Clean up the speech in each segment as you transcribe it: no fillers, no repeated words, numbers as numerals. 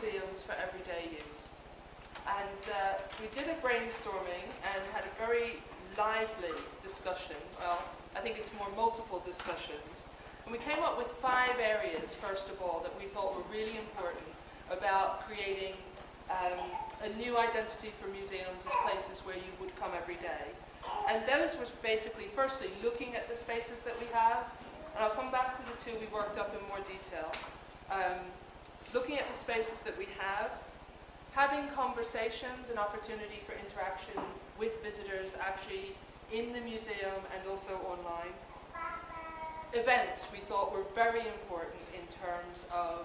museums for everyday use. And we did a brainstorming and had a very lively discussion. Well, I think it's more multiple discussions. And we came up with 5 areas, first of all, that we thought were really important about creating a new identity for museums as places where you would come every day. And those was basically, firstly, looking at the spaces that we have. And I'll come back to the 2 we worked up in more detail. Looking at the spaces that we have, having conversations and opportunity for interaction with visitors actually in the museum and also online. Events we thought were very important in terms of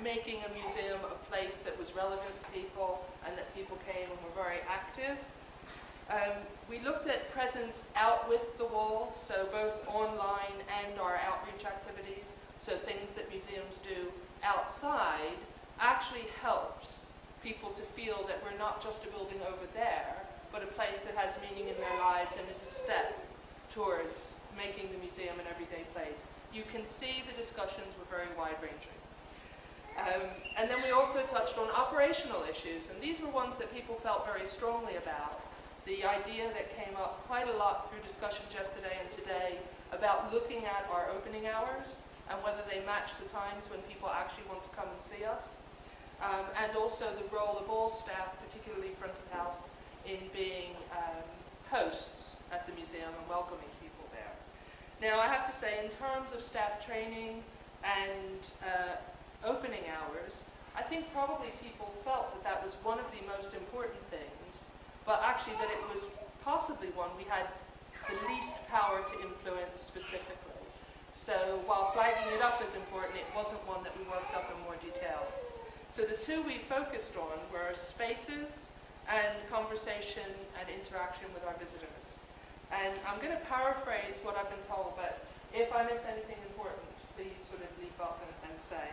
making a museum a place that was relevant to people and that people came and were very active. We looked at presence out with the walls, so both online and our outreach activities, so things that museums do outside actually helps people to feel that we're not just a building over there, but a place that has meaning in their lives and is a step towards making the museum an everyday place. You can see the discussions were very wide-ranging. And then we also touched on operational issues, and these were ones that people felt very strongly about. The idea that came up quite a lot through discussions yesterday and today about looking at our opening hours and whether they match the times when people actually want to come and see us. And also the role of all staff, particularly front of house, in being hosts at the museum and welcoming people there. Now, I have to say, in terms of staff training and opening hours, I think probably people felt that that was one of the most important things, but actually that it was possibly one we had the least power to influence specifically. So while flagging it up as important, it wasn't one that we worked up in more detail. So the 2 we focused on were spaces and conversation and interaction with our visitors. And I'm going to paraphrase what I've been told, but if I miss anything important, please sort of leap up and say.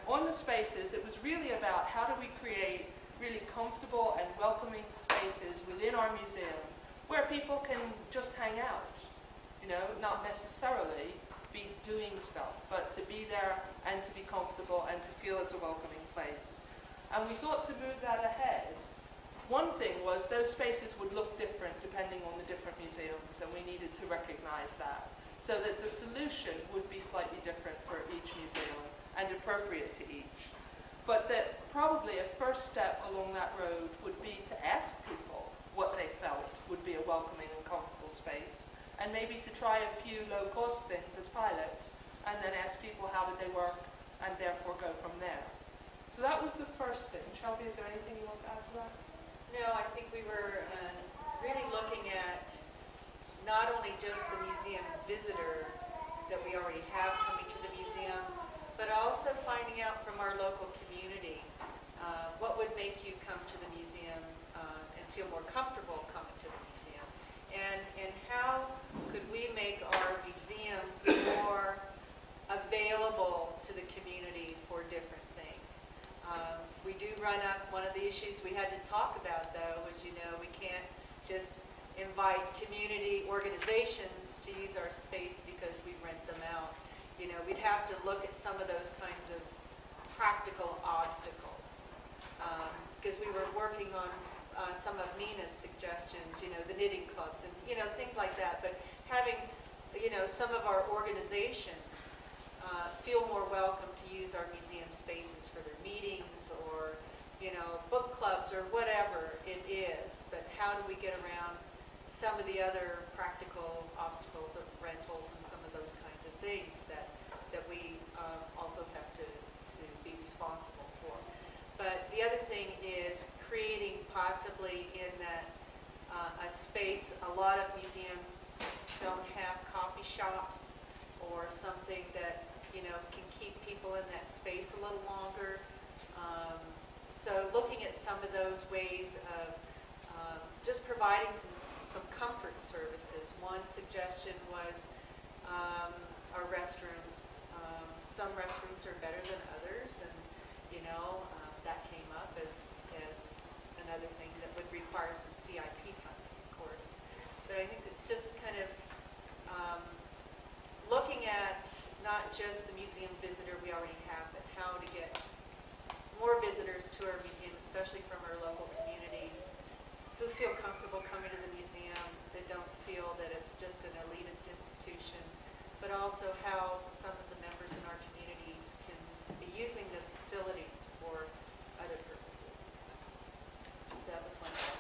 On the spaces, it was really about how do we create really comfortable and welcoming spaces within our museum where people can just hang out, not necessarily be doing stuff, but to be there and to be comfortable and to feel it's a welcoming place. And we thought to move that ahead, one thing was those spaces would look different depending on the different museums, and we needed to recognize that, so that the solution would be slightly different for each museum and appropriate to each. But that probably a first step along that road would be to ask people what they felt would be a welcoming and comfortable space, and maybe to try a few low-cost things as pilots, and then ask people how did they work, and therefore go from there. So that was the first thing. Shelby, is there anything you want to add to that? No, I think we were really looking at not only just the museum visitor that we already have coming to the museum, but also finding out from our local community what would make you come to the museum and feel more comfortable coming to the museum, and how could we make our museums more available to the community for different things. We do run up, one of the issues we had to talk about though was, we can't just invite community organizations to use our space because we rent them out. We'd have to look at some of those kinds of practical obstacles, because we were working on some of Nina's suggestions, the knitting clubs and, things like that. But having, some of our organizations feel more welcome to use our museum spaces for their meetings or, book clubs or whatever it is. But how do we get around some of the other practical obstacles of rentals and some of those kinds of things that we also have to be responsible for. But the other thing is creating possibly in that a space. A lot of museums don't have coffee shops or something that can keep people in that space a little longer. So looking at some of those ways of just providing some comfort services. One suggestion was our restrooms. Some restrooms are better than others, and that came up as another thing that would require some CIP time, of course. But I think it's just kind of looking at not just the museum visitor we already have, but how to get more visitors to our museum, especially from our local communities, who feel comfortable coming to the museum, that don't feel that it's just an elitist institution, but also how some of the members in our communities can be using the facilities for other purposes. So that was one thing.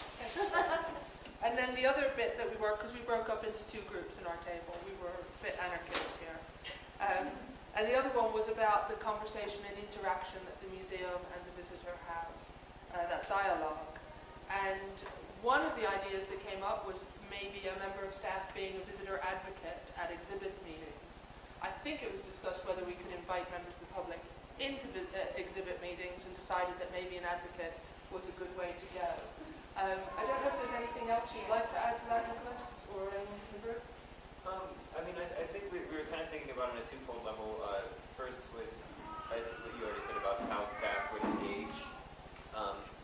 And then the other bit that we worked, because we broke up into two groups in our table, we were a bit anarchist here. And the other one was about the conversation and interaction that the museum and the visitor have, that dialogue. And one of the ideas that came up was maybe a member of staff being a visitor advocate at exhibit meetings. I think it was discussed whether we could invite members of the public into exhibit meetings, and decided that maybe an advocate was a good way to go. I don't know if there's anything else you'd like to add to that, Nicholas, or anyone from the group? I mean, I think we were kind of thinking about it on a twofold level. First, with what you already said about how staff would engage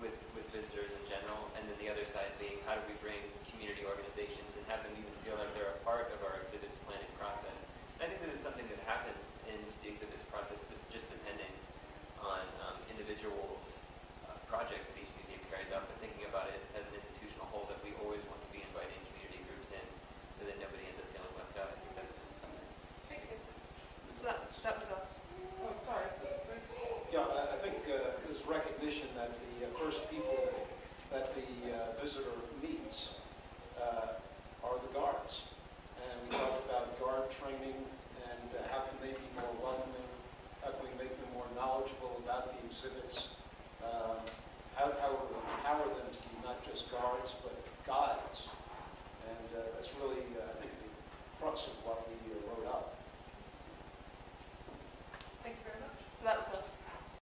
with visitors in general, and then the other side being how do we bring community organizations and have them even feel like they're a part of our exhibits planning process. And I think this is something that happens in the exhibits process, just depending on individual projects that each museum carries out, but thinking about it as an institutional whole, that we always want to be inviting community groups in so that nobody ends up feeling left out. I think that's been something. So that was us. Oh, sorry. Yeah, I think there's recognition that the first people that the visitor meets are the guards. And we talked about guard training and how can they be more welcoming, how can we make them more knowledgeable about the exhibits,